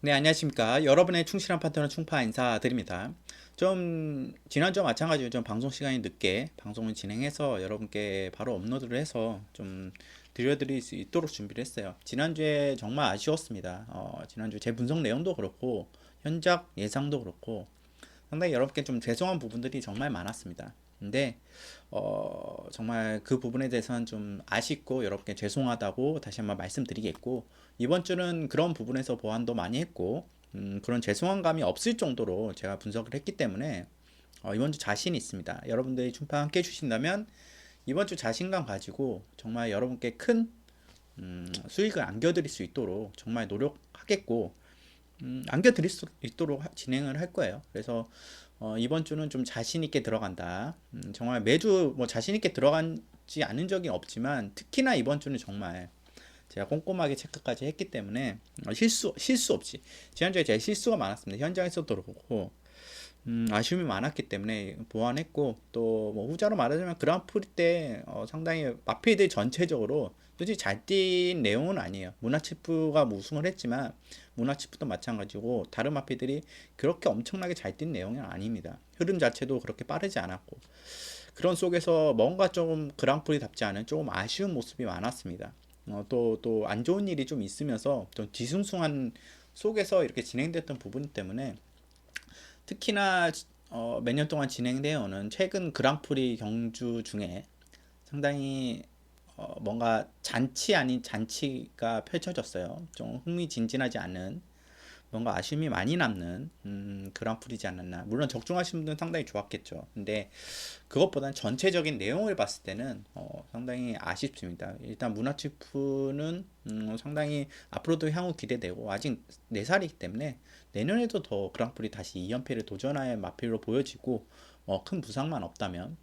네, 안녕하십니까. 여러분의 충실한 파트너 충파 인사드립니다. 좀, 지난주와 마찬가지로 좀 방송 시간이 늦게 방송을 진행해서 여러분께 바로 업로드를 해서 좀 드려드릴 수 있도록 준비를 했어요. 지난주에 정말 아쉬웠습니다. 지난주 제 분석 내용도 그렇고, 현작 예상도 그렇고, 상당히 여러분께 좀 죄송한 부분들이 정말 많았습니다. 근데 정말 그 부분에 대해서는 좀 아쉽고 여러분께 죄송하다고 다시 한번 말씀드리겠고, 이번 주는 그런 부분에서 보완도 많이 했고, 그런 죄송한 감이 없을 정도로 제가 분석을 했기 때문에 이번 주 자신이 있습니다. 여러분들이 춤파 함께 해주신다면 이번 주 자신감 가지고 정말 여러분께 큰 수익을 안겨드릴 수 있도록 정말 노력하겠고, 안겨드릴 수 있도록 진행을 할 거예요. 그래서 이번 주는 좀 자신 있게 들어간다. 정말 매주 뭐 자신 있게 들어간지 않은 적이 없지만 특히나 이번 주는 정말 제가 꼼꼼하게 체크까지 했기 때문에 실수 없이 지난주에 제가 실수가 많았습니다. 현장에서도 그렇고 아쉬움이 많았기 때문에 보완했고 또 뭐 후자로 말하자면 그랑프리 때 상당히 마필들 전체적으로 솔직히 잘 뛴 내용은 아니에요. 문화치프가 뭐 우승을 했지만 문화치프도 마찬가지고 다른 마필들이 그렇게 엄청나게 잘 뛴 내용은 아닙니다. 흐름 자체도 그렇게 빠르지 않았고 그런 속에서 뭔가 좀 그랑프리답지 않은 조금 아쉬운 모습이 많았습니다. 또 안 좋은 일이 좀 있으면서 좀 뒤숭숭한 속에서 이렇게 진행됐던 부분 때문에 특히나 몇 년 동안 진행되어 오는 최근 그랑프리 경주 중에 상당히 뭔가 잔치 아닌 잔치가 펼쳐졌어요. 좀 흥미진진하지 않은 뭔가 아쉬움이 많이 남는 그랑프리지 않았나. 물론 적중하신 분들은 상당히 좋았겠죠. 근데 그것보다는 전체적인 내용을 봤을 때는 상당히 아쉽습니다. 일단 문화치프는 상당히 앞으로도 향후 기대되고 아직 4살이기 때문에 내년에도 더 그랑프리 다시 2연패를 도전할 마필로 보여지고 큰 부상만 없다면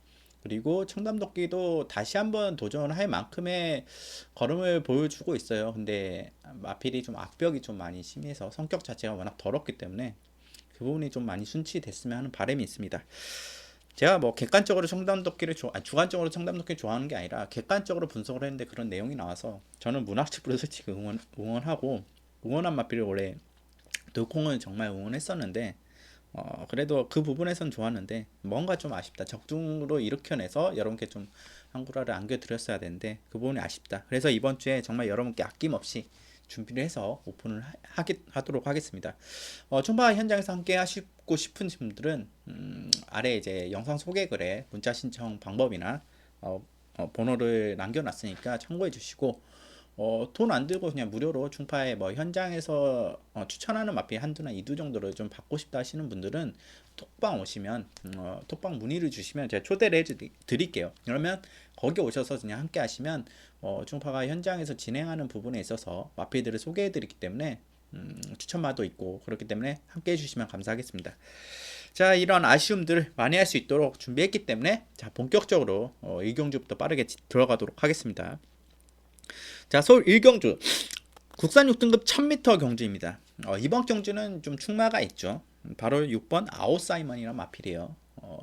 그리고 청담도끼도 다시 한번 도전할 만큼의 걸음을 보여주고 있어요. 근데 마필이 좀 악벽이 좀 많이 심해서 성격 자체가 워낙 더럽기 때문에 그 부분이 좀 많이 순치됐으면 하는 바람이 있습니다. 제가 뭐 객관적으로 주관적으로 청담도끼를 좋아하는 게 아니라 객관적으로 분석을 했는데 그런 내용이 나와서 저는 문학집으로 솔직히 응원하고 응원한 마필을 원래 돌콩은 정말 응원했었는데 그래도 그 부분에선 좋았는데 뭔가 좀 아쉽다. 적중으로 일으켜내서 여러분께 좀 한구라를 안겨드렸어야 되는데 그 부분이 아쉽다. 그래서 이번 주에 정말 여러분께 아낌없이 준비를 해서 오픈을 하도록 하겠습니다. 춤바 현장에서 함께 하시고 싶은 분들은 아래 이제 영상 소개글에 문자 신청 방법이나 번호를 남겨놨으니까 참고해 주시고 돈 안 들고 그냥 무료로 충파에 뭐 현장에서 추천하는 마피 한두나 이두 정도를 좀 받고 싶다 하시는 분들은 톡방 오시면 톡방 문의를 주시면 제가 초대를 해드릴게요. 그러면 거기 오셔서 그냥 함께 하시면 충파가 현장에서 진행하는 부분에 있어서 마피들을 소개해 드리기 때문에 추천마도 있고 그렇기 때문에 함께 해주시면 감사하겠습니다. 자, 이런 아쉬움들 많이 할 수 있도록 준비했기 때문에 자 본격적으로 1경주부터 빠르게 들어가도록 하겠습니다. 자, 서울 1경주 국산 6등급 1000m 경주입니다. 이번 경주는 좀 충마가 있죠. 바로 6번 아웃사이먼이라는 마필이에요.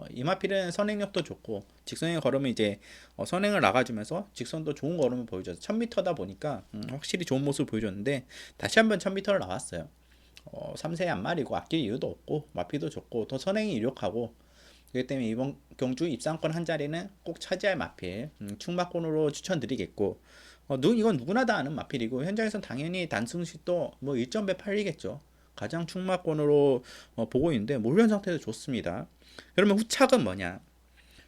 이 마필은 선행력도 좋고 직선의 걸음을 이제 선행을 나가주면서 직선도 좋은 걸음을 보여줘서 1000m다 보니까 확실히 좋은 모습을 보여줬는데 다시 한번 1000m를 나왔어요. 3세의 한 마리고 아낄 이유도 없고 마필도 좋고 더 선행이 유력하고 그렇기 때문에 이번 경주 입상권 한 자리는 꼭 차지할 마필 충마권으로 추천드리겠고 이건 누구나 다 아는 마필이고 현장에서는 당연히 단승시도 뭐 1.배 팔리겠죠. 가장 충마권으로 보고 있는데 몰련 상태도 좋습니다. 그러면 후착은 뭐냐?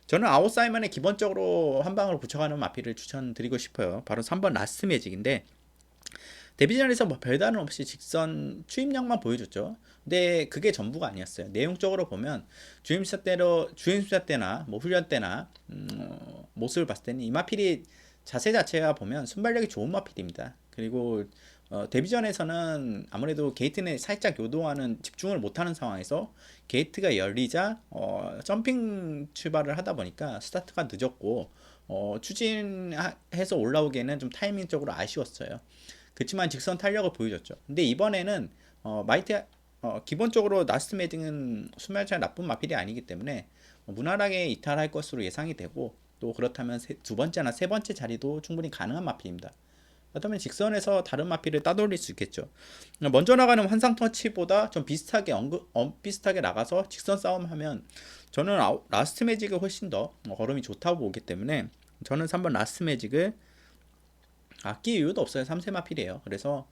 저는 아웃사이먼에 기본적으로 한 방으로 붙여가는 마필을 추천드리고 싶어요. 바로 3번 라스트 매직인데 데뷔전에서 뭐 별다른 없이 직선 추임력만 보여줬죠. 근데 그게 전부가 아니었어요. 내용적으로 보면 주임사 때나 뭐 훈련 때나 모습을 봤을 때는 이 마필이 자세 자체가 보면 순발력이 좋은 마필입니다. 그리고 데뷔전에서는 아무래도 게이트에 살짝 요동하는 집중을 못하는 상황에서 게이트가 열리자 점핑 출발을 하다 보니까 스타트가 늦었고 추진해서 올라오기에는 좀 타이밍적으로 아쉬웠어요. 그렇지만 직선 탄력을 보여줬죠. 근데 이번에는 마이트 기본적으로 나스트 매딩은 수말차 나쁜 마필이 아니기 때문에 무난하게 이탈할 것으로 예상이 되고 또 그렇다면 두 번째나 세 번째 자리도 충분히 가능한 마필입니다. 그렇다면 직선에서 다른 마피를 따돌릴 수 있겠죠. 먼저 나가는 환상 터치보다 좀 비슷하게 비슷하게 나가서 직선 싸움하면 저는 라스트 매직을 훨씬 더 걸음이 좋다고 보기 때문에 저는 3번 라스트 매직을 아낄 이유도 없어요. 3세 마필이에요. 그래서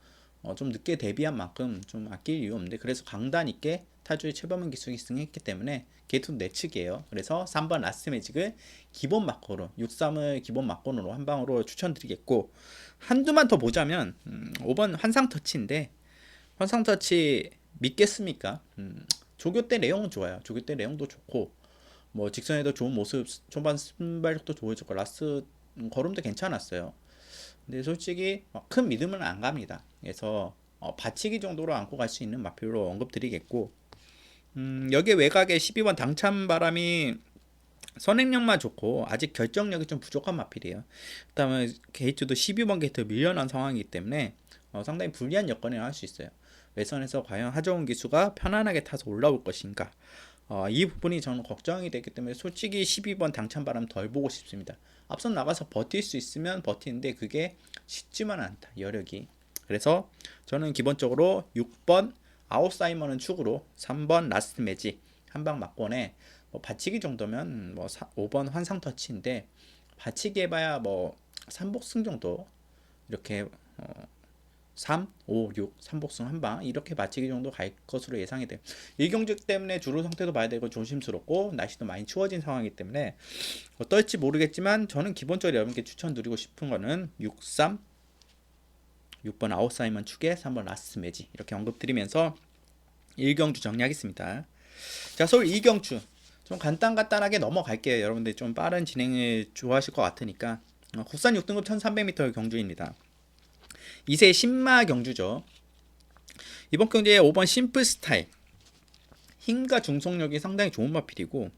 좀 늦게 데뷔한 만큼 좀 아낄 이유 없는데, 그래서 강단 있게 타주의 최범은 기수기 승했기 때문에 게이트도 내측이에요. 그래서 3번 라스트 매직을 기본 막고로 63을 기본 막고로 한 방으로 추천드리겠고, 한두만 더 보자면 5번 환상 터치인데, 환상 터치 믿겠습니까? 조교 때 내용은 좋아요. 조교 때 내용도 좋고 뭐 직선에도 좋은 모습, 초반 순발력도 좋아졌고 라스트 걸음도 괜찮았어요. 근데 솔직히 큰 믿음은 안 갑니다. 그래서 받치기 정도로 안고 갈 수 있는 마필로 언급드리겠고, 여기 외곽에 12번 당찬바람이 선행력만 좋고 아직 결정력이 좀 부족한 마필이에요. 그다음에 게이트도 12번 게이트 밀려난 상황이기 때문에 상당히 불리한 여건이라 할 수 있어요. 외선에서 과연 하정우 기수가 편안하게 타서 올라올 것인가, 이 부분이 저는 걱정이 되기 때문에 솔직히 12번 당찬바람 덜 보고 싶습니다. 앞선 나가서 버틸 수 있으면 버티는데 그게 쉽지만 않다, 여력이. 그래서 저는 기본적으로 6번 아웃사이먼은 축으로 3번 라스트 매직 한방 막권에 받치기 정도면 5번 환상 터치인데, 받치기 해봐야 3복승 정도, 이렇게 3, 5, 6, 3복승 한방 이렇게 받치기 정도 갈 것으로 예상이 돼요. 일경주 때문에 주로 상태도 봐야 되고 조심스럽고 날씨도 많이 추워진 상황이기 때문에 어떨지 모르겠지만 저는 기본적으로 여러분께 추천드리고 싶은 거는 6, 3, 6번 아웃사이먼 축에 3번 라스트 매직 이렇게 언급드리면서 일경주 정리하겠습니다. 자, 서울 이경주 좀 간단하게 넘어갈게요. 여러분들 좀 빠른 진행을 좋아하실 것 같으니까. 국산 6등급 1300m 경주입니다. 2세 신마 경주죠. 이번 경주에 5번 심플 스타일, 힘과 중속력이 상당히 좋은 마필이고,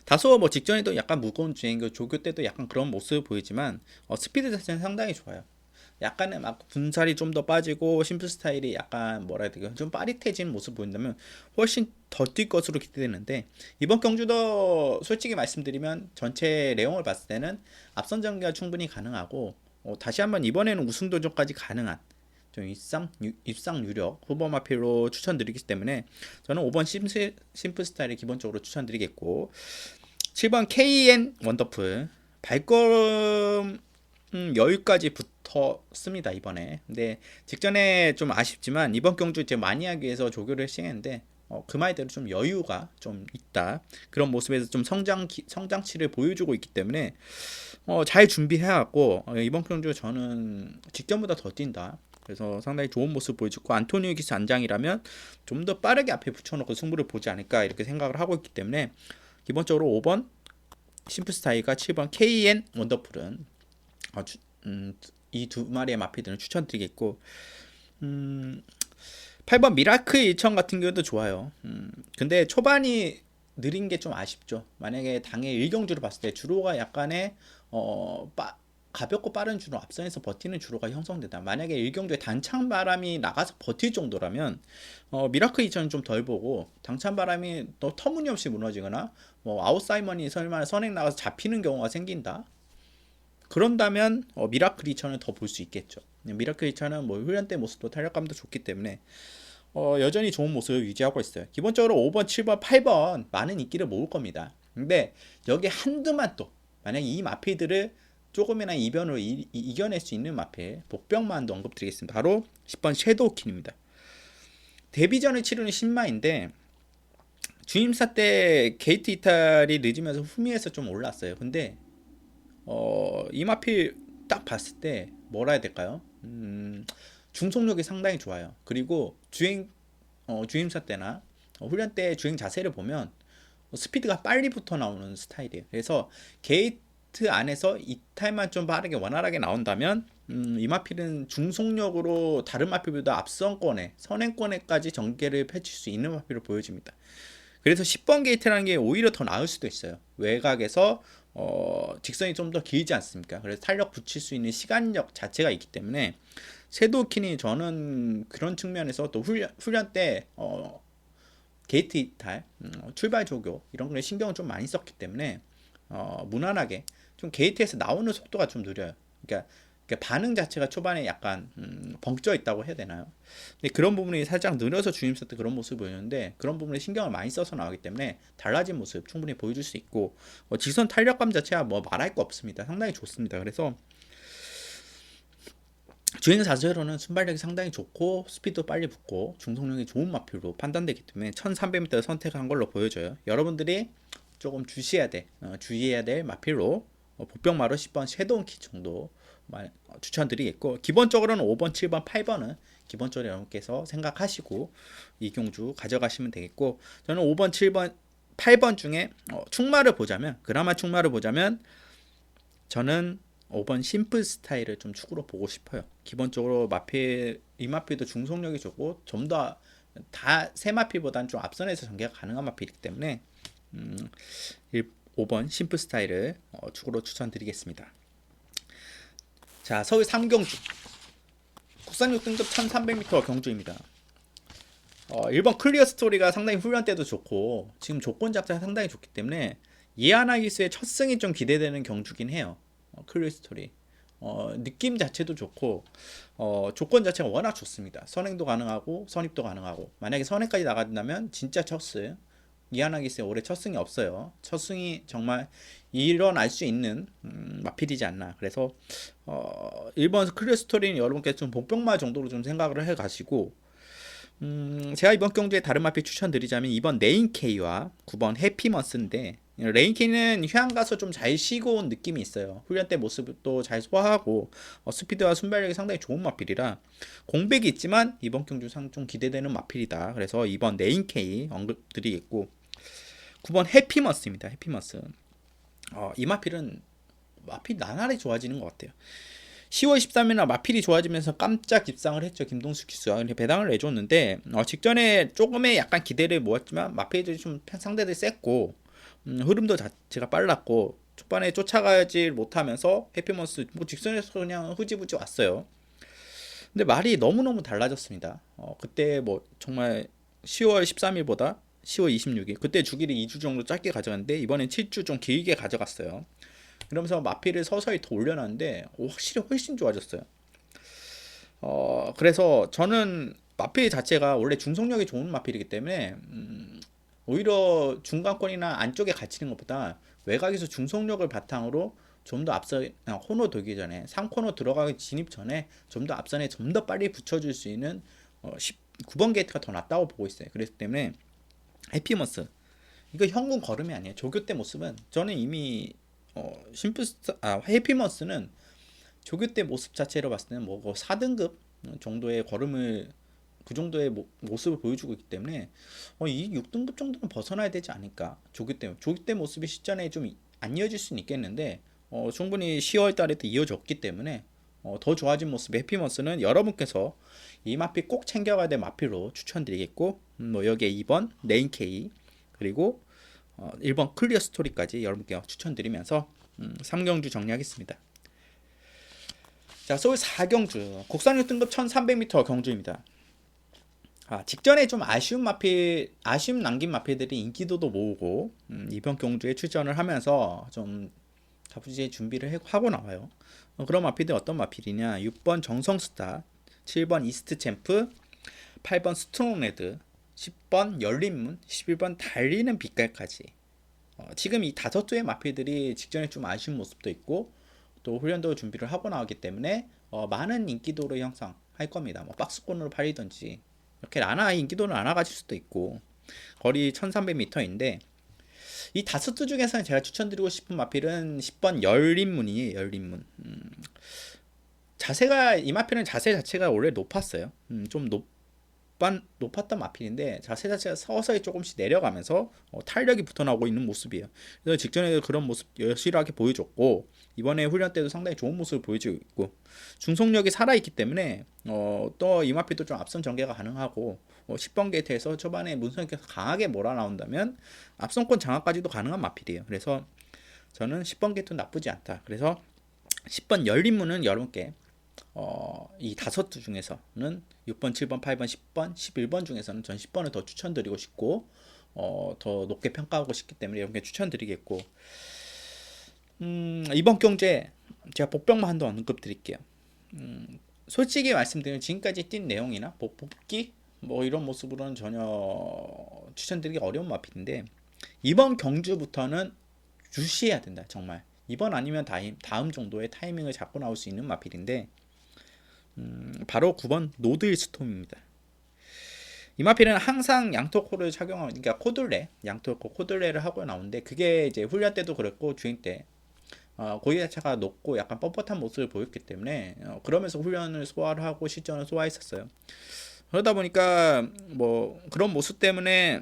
다소 직전에도 약간 무거운 주행, 조교 때도 약간 그런 모습을 보이지만 스피드 자체는 상당히 좋아요. 약간의 분살이 좀 더 빠지고 심플 스타일이 약간 뭐라 해야 되나 좀 빠릿해진 모습 보인다면 훨씬 더 뛸 것으로 기대되는데, 이번 경주도 솔직히 말씀드리면 전체 내용을 봤을 때는 앞선 전개가 충분히 가능하고 다시 한번 이번에는 우승 도전까지 가능한 좀 입상 유력 후보 마필로 추천드리기 때문에 저는 5번 심플 스타일을 기본적으로 추천드리겠고, 7번 KN 원더풀 발걸음 여유까지 붙었습니다 이번에. 근데 직전에 좀 아쉽지만 이번 경주 이제 많이 하기 위해서 조교를 시행했는데 그 말대로 좀 여유가 좀 있다, 그런 모습에서 좀 성장치를 보여주고 있기 때문에 잘 준비해갖고 이번 경주 저는 직전보다 더 뛴다, 그래서 상당히 좋은 모습 보여주고 안토니오 기스 안장이라면 좀 더 빠르게 앞에 붙여놓고 승부를 보지 않을까 이렇게 생각을 하고 있기 때문에 기본적으로 5번 심플스타일과 7번 KN 원더풀은 이 두 마리의 마피들은 추천드리겠고, 8번 미라클 1천 같은 경우도 좋아요. 근데 초반이 느린 게 좀 아쉽죠. 만약에 당일 일경주로 봤을 때 주로가 약간의 가볍고 빠른 주로 앞선에서 버티는 주로가 형성된다. 만약에 일경주에 단창 바람이 나가서 버틸 정도라면 미라클 2천은 좀 덜 보고, 당찬 바람이 또 터무니없이 무너지거나 아웃사이먼이 설마 선행 나가서 잡히는 경우가 생긴다, 그런다면 미라클 2천을 더 볼 수 있겠죠. 미라클 2천은 훈련 때 모습도 탄력감도 좋기 때문에 여전히 좋은 모습을 유지하고 있어요. 기본적으로 5번, 7번, 8번 많은 인기를 모을 겁니다. 근데 여기 한두만 또 만약 이 마필들을 조금이나 이변으로 이겨낼 수 있는 마필 복병만도 언급드리겠습니다. 바로 10번 섀도우킨입니다. 데뷔전을 치르는 신마인데 주임사 때 게이트 이탈이 늦으면서 후미에서 좀 올랐어요. 근데 이 마필 딱 봤을 때 뭐라 해야 될까요? 중속력이 상당히 좋아요. 그리고 주임사 때나 훈련 때 주행 자세를 보면 스피드가 빨리 붙어 나오는 스타일이에요. 그래서 게이트 안에서 이탈만 좀 빠르게 원활하게 나온다면 이 마필은 중속력으로 다른 마필보다 앞선권에 선행권에까지 전개를 펼칠 수 있는 마필로 보여집니다. 그래서 10번 게이트라는 게 오히려 더 나을 수도 있어요. 외곽에서 직선이 좀 더 길지 않습니까? 그래서 탄력 붙일 수 있는 시간력 자체가 있기 때문에 섀도우킨이 저는 그런 측면에서 또 훈련 때 게이트 이탈, 출발 조교 이런 거에 신경을 좀 많이 썼기 때문에 무난하게 좀 게이트에서 나오는 속도가 좀 느려요. 그러니까 그러니까 반응 자체가 초반에 약간 벙쪄 있다고 해야 되나요? 근데 그런 부분이 살짝 느려서 주임세 때 그런 모습을 보였는데 그런 부분에 신경을 많이 써서 나오기 때문에 달라진 모습 충분히 보여줄 수 있고 직선 탄력감 자체가 뭐 말할 거 없습니다. 상당히 좋습니다. 그래서 주행 자체로는 순발력이 상당히 좋고 스피드도 빨리 붙고 중속력이 좋은 마필로 판단되기 때문에 1300m 선택한 걸로 보여져요. 여러분들이 조금 주의해야 될 마필로 복병마루 10번 섀도우키 정도 추천드리겠고 기본적으로는 5번, 7번, 8번은 기본적으로 여러분께서 생각하시고 이경주 가져가시면 되겠고 저는 5번, 7번, 8번 중에 충마를 보자면 그나마 충마를 보자면 저는 5번 심플 스타일을 좀 축으로 보고 싶어요. 기본적으로 이 마필도 중속력이 좋고 좀 더 새 마필보다는 좀 앞선에서 전개가 가능한 마필이기 때문에 5번 심플 스타일을 축으로 추천드리겠습니다. 자, 서울 삼경주 국산 6등급 1300m 경주입니다. 1번 클리어 스토리가 상당히 훈련 때도 좋고 지금 조건 자체가 상당히 좋기 때문에 이하나 기수의 첫 승이 좀 기대되는 경주긴 해요. 클리어 스토리 느낌 자체도 좋고 조건 자체가 워낙 좋습니다. 선행도 가능하고 선입도 가능하고 만약에 선행까지 나간다면 진짜 첫 승 이하나 기수의 올해 첫 승이 없어요. 첫 승이 정말 일어날 수 있는 마필이지 않나. 그래서 1번 클리어 스토리는 여러분께서 좀 복병마 정도로 좀 생각을 해 가시고 제가 이번 경주에 다른 마필 추천드리자면 2번 레인케이와 9번 해피먼스인데 레인케이는 휴양 가서 좀 잘 쉬고 온 느낌이 있어요. 훈련 때 모습도 잘 소화하고 스피드와 순발력이 상당히 좋은 마필이라 공백이 있지만 이번 경주상 좀 기대되는 마필이다. 그래서 2번 레인케이 언급드리겠고 9번 해피먼스입니다. 해피먼스 이 마필은 마필 나날이 좋아지는 것 같아요. 10월 13일날 마필이 좋아지면서 깜짝 입상을 했죠. 김동수 기수가 배당을 내줬는데 직전에 조금의 약간 기대를 모았지만 마필들이 좀 상대들이 셌고 흐름도 자체가 빨랐고 초반에 쫓아가지 못하면서 해피먼스 직선에서 그냥 흐지부지 왔어요. 근데 말이 너무너무 달라졌습니다. 그때 정말 10월 13일보다 10월 26일 그때 주기를 2주 정도 짧게 가져갔는데 이번엔 7주 좀 길게 가져갔어요. 그러면서 마필을 서서히 더 올려놨는데 확실히 훨씬 좋아졌어요. 그래서 저는 마필 자체가 원래 중속력이 좋은 마필이기 때문에 오히려 중간권이나 안쪽에 갇히는 것보다 외곽에서 중속력을 바탕으로 좀 더 앞서 코너 돌기 전에 3코너 들어가기 진입 전에 좀 더 앞선에 좀 더 빨리 붙여줄 수 있는 9번 게이트가 더 낫다고 보고 있어요. 그렇기 때문에 해피머스 이거 현금 걸음이 아니에요. 조교 때 모습은 저는 이미 해피머스는 조교 때 모습 자체로 봤을 때는 4등급 정도의 걸음을 그 정도의 모습을 보여주고 있기 때문에 이 6등급 정도는 벗어나야 되지 않을까. 조교 때 모습이 시전에 좀 안 이어질 수는 있겠는데 충분히 10월 달에도 이어졌기 때문에 더 좋아진 모습의 해피머스는 여러분께서 이 마필 꼭 챙겨가야 될 마필로 추천드리겠고 여기에 2번 레인케이 그리고 1번 클리어 스토리까지 여러분께 추천드리면서 3경주 정리하겠습니다. 자, 서울 4경주 국산 6등급 1300m 경주입니다. 직전에 좀 아쉬움 남긴 마필들이 인기도도 모으고 이번 경주에 출전을 하면서 좀 다부지에 준비를 하고 나와요. 그런 마필들 어떤 마필이냐 6번 정성스타 7번 이스트 챔프 8번 스트롱레드 10번 열린문 11번 달리는 빛깔까지 지금 이 5조의 마필들이 직전에 좀 아쉬운 모습도 있고 또 훈련도 준비를 하고 나오기 때문에 많은 인기도를 형성할 겁니다. 박스권으로 팔리든지 이렇게 인기도는 나눠가질 수도 있고 거리 1300m인데 이 5조 중에서는 제가 추천드리고 싶은 마필은 10번 열린문이에요. 열린문 이 마필은 자세 자체가 원래 높았어요. 좀 높았던 마필인데 자세 자체가 서서히 조금씩 내려가면서 탄력이 붙어나오고 있는 모습이에요. 그래서 직전에도 그런 모습 여실하게 보여줬고 이번에 훈련 때도 상당히 좋은 모습을 보여주고 있고 중속력이 살아있기 때문에 또 이 마필도 좀 앞선 전개가 가능하고 10번 게이트에서 초반에 문선께서 강하게 몰아나온다면 앞선권 장악까지도 가능한 마필이에요. 그래서 저는 10번 게이트는 나쁘지 않다. 그래서 10번 열린문은 여러분께 이 5주 중에서는 6번, 7번, 8번, 10번, 11번 중에서는 전 10번을 더 추천드리고 싶고 더 높게 평가하고 싶기 때문에 여러분께 추천드리겠고 이번 경주에 제가 복병만 한번 언급 드릴게요. 솔직히 말씀드리면 지금까지 뛴 내용이나 뭐 복귀 뭐 이런 모습으로는 전혀 추천드리기 어려운 마필인데 이번 경주부터는 주시해야 된다. 정말 이번 아니면 다음 정도의 타이밍을 잡고 나올 수 있는 마필인데 바로 9번 노드힐스톰입니다. 이 마필은 항상 양토코를 착용하고, 그러니까 코들레, 양토코 코들레를 하고 나오는데 그게 이제 훈련 때도 그랬고 주행 때 고기 자체가 높고 약간 뻣뻣한 모습을 보였기 때문에 그러면서 훈련을 소화를 하고 실전을 소화했었어요. 그러다 보니까 뭐 그런 모습 때문에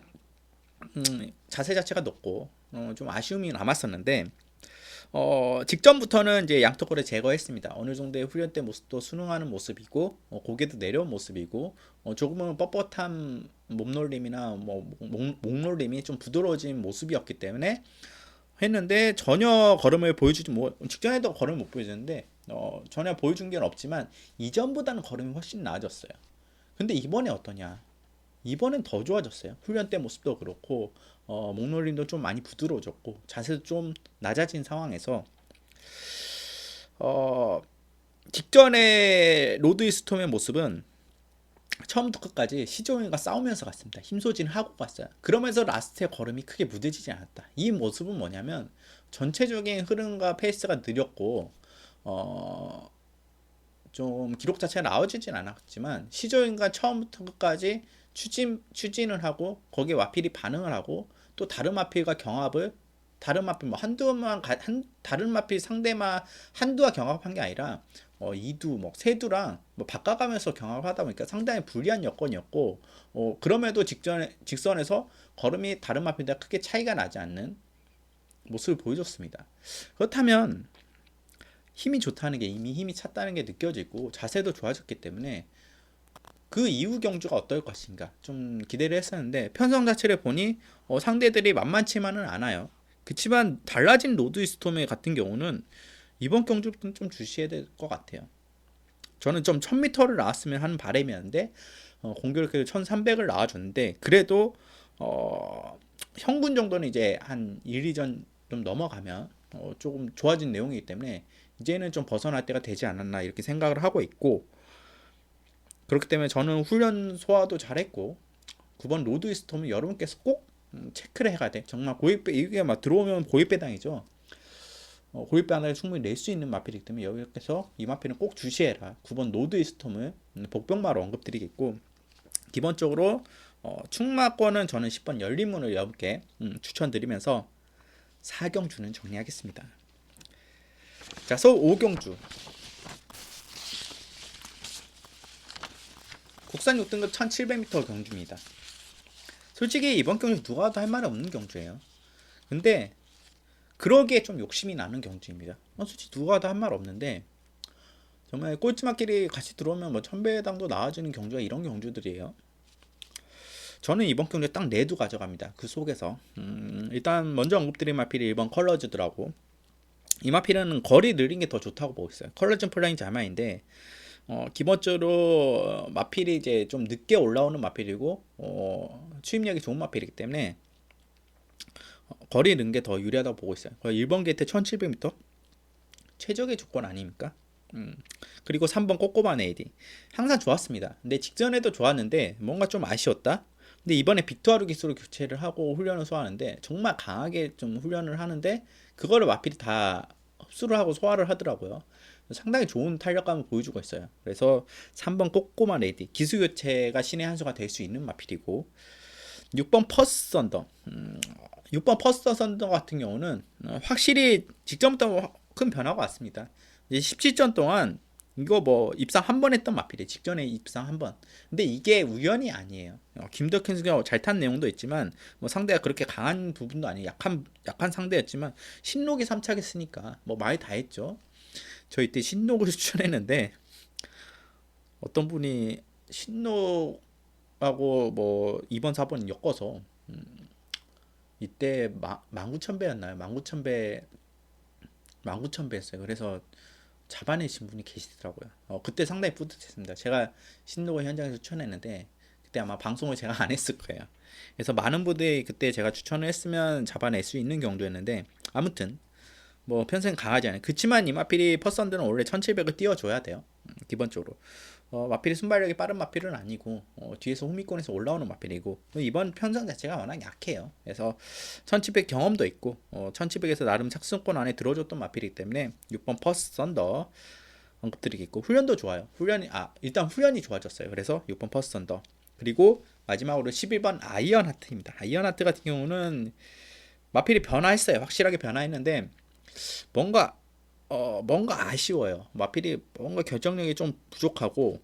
자세 자체가 높고 좀 아쉬움이 남았었는데 직전부터는 이제 양턱골을 제거했습니다. 어느 정도의 훈련 때 모습도 순응하는 모습이고 고개도 내려온 모습이고 조금은 뻣뻣한 몸놀림이나 뭐 목놀림이 좀 부드러워진 모습이었기 때문에 했는데 전혀 걸음을 보여주지 직전에도 걸음을 못 보여줬는데 전혀 보여준 게 없지만 이전보다는 걸음이 훨씬 나아졌어요. 근데 이번에 어떠냐? 이번엔 더 좋아졌어요. 훈련 때 모습도 그렇고 목놀림도 좀 많이 부드러워졌고 자세도 좀 낮아진 상황에서 직전에 로드 스톰의 모습은 처음부터 끝까지 시조인과 싸우면서 갔습니다. 힘소진하고 갔어요. 그러면서 라스트의 걸음이 크게 무뎌지지 않았다. 이 모습은 뭐냐면 전체적인 흐름과 페이스가 느렸고 좀 기록 자체가 나와지진 않았지만 시조인과 처음부터 끝까지 추진을 하고 거기에 마필이 반응을 하고 또 다른 마필과 경합을 다른 마필 뭐 다른 마필 상대만 한두와 경합한 게 아니라 이두 뭐 세두랑 뭐 바꿔가면서 경합을 하다 보니까 상당히 불리한 여건이었고 그럼에도 직선에서 걸음이 다른 마필보다 크게 차이가 나지 않는 모습을 보여줬습니다. 그렇다면 힘이 좋다는 게 이미 힘이 찼다는 게 느껴지고 자세도 좋아졌기 때문에 그 이후 경주가 어떨 것인가 좀 기대를 했었는데 편성 자체를 보니 상대들이 만만치만은 않아요. 그렇지만 달라진 로드 스톰의 같은 경우는 이번 경주부터는 좀 주시해야 될 것 같아요. 저는 좀 1000m를 나왔으면 하는 바람이었는데 공교롭게도 1300을 나와줬는데 그래도 현군 정도는 이제 한 1, 2전 좀 넘어가면 조금 좋아진 내용이기 때문에 이제는 좀 벗어날 때가 되지 않았나 이렇게 생각을 하고 있고 그렇기 때문에 저는 훈련 소화도 잘했고 9번 로드 스톰은 여러분께서 꼭 체크를 해야 돼. 정말 고입배 이게 막 들어오면 고입배당이죠. 고입배당을 충분히 낼 수 있는 마필이기 때문에 여러분께서 이 마필은 꼭 주시해라. 9번 로드 스톰을 복병마로 언급드리겠고 기본적으로 충마권은 저는 10번 열린문을 여러분께 추천드리면서 4경주는 정리하겠습니다. 자, 서울 5경주 국산 6등급 1700m 경주입니다. 솔직히 이번 경주 누가 와도 할 말이 없는 경주예요. 근데 그러기에 좀 욕심이 나는 경주입니다. 솔직히 누가 와도 할 말 없는데 정말 꼴찌마끼리 같이 들어오면 뭐 1000배당도 나와주는 경주가 이런 경주들이에요. 저는 이번 경주에 딱 4두 가져갑니다. 그 속에서 일단 먼저 언급드린 마필이 1번 컬러즈더라고. 이 마필은 거리 느린 게 더 좋다고 보고 있어요. 컬러즈 플라잉 자마인데 기본적으로 마필이 이제 좀 늦게 올라오는 마필이고 추임력이 좋은 마필이기 때문에 거리 는 게 더 유리하다고 보고 있어요. 1번 게이트 1700m 최적의 조건 아닙니까? 그리고 3번 꼬꼬반 AD 항상 좋았습니다. 근데 직전에도 좋았는데 뭔가 좀 아쉬웠다. 근데 이번에 빅투아르 기술을 교체를 하고 훈련을 소화하는데 정말 강하게 좀 훈련을 하는데 그거를 마필이 다 흡수를 하고 소화를 하더라고요. 상당히 좋은 탄력감을 보여주고 있어요. 그래서 3번 꼬꼬마 레디 기술 교체가 신의 한 수가 될 수 있는 마필이고 6번 퍼스트 썬더 6번 퍼스트 썬더 같은 경우는 확실히 직전부터 큰 변화가 왔습니다. 이제 17전 동안 이거 뭐 입상 한 번 했던 마필이에요. 직전에 입상 한 번. 근데 이게 우연이 아니에요. 김덕현 선수가 잘 탄 내용도 있지만 뭐 상대가 그렇게 강한 부분도 아니에요. 약한 상대였지만 신록이 3차 했으니까 뭐 많이 다 했죠. 저 이때 신록을 추천했는데 어떤 분이 신록하고 뭐 2번 4번 엮어서 이때 19,000배였나요? 19,000배 했어요. 그래서 잡아내신 분이 계시더라고요. 그때 상당히 뿌듯했습니다. 제가 신록을 현장에서 추천했는데 그때 아마 방송을 제가 안 했을 거예요. 그래서 많은 분들이 그때 제가 추천을 했으면 잡아낼 수 있는 경우였는데 아무튼 뭐 평생 강하지 않아요. 그치만 이마필이 퍼스언드는 원래 1700을 띄워줘야 돼요. 기본적으로 마필이 순발력이 빠른 마필은 아니고 뒤에서 호미권에서 올라오는 마필이고 이번 편성 자체가 워낙 약해요. 그래서 1700 경험도 있고 1700에서 나름 착승권 안에 들어줬던 마필이기 때문에 6번 퍼스트 썬더 언급드리겠고 훈련도 좋아요. 일단 훈련이 좋아졌어요. 그래서 6번 퍼스트 썬더 그리고 마지막으로 11번 아이언 하트입니다. 아이언 하트 같은 경우는 마필이 변화했어요. 확실하게 변화했는데 뭔가 뭔가 아쉬워요. 마필이 뭔가 결정력이 좀 부족하고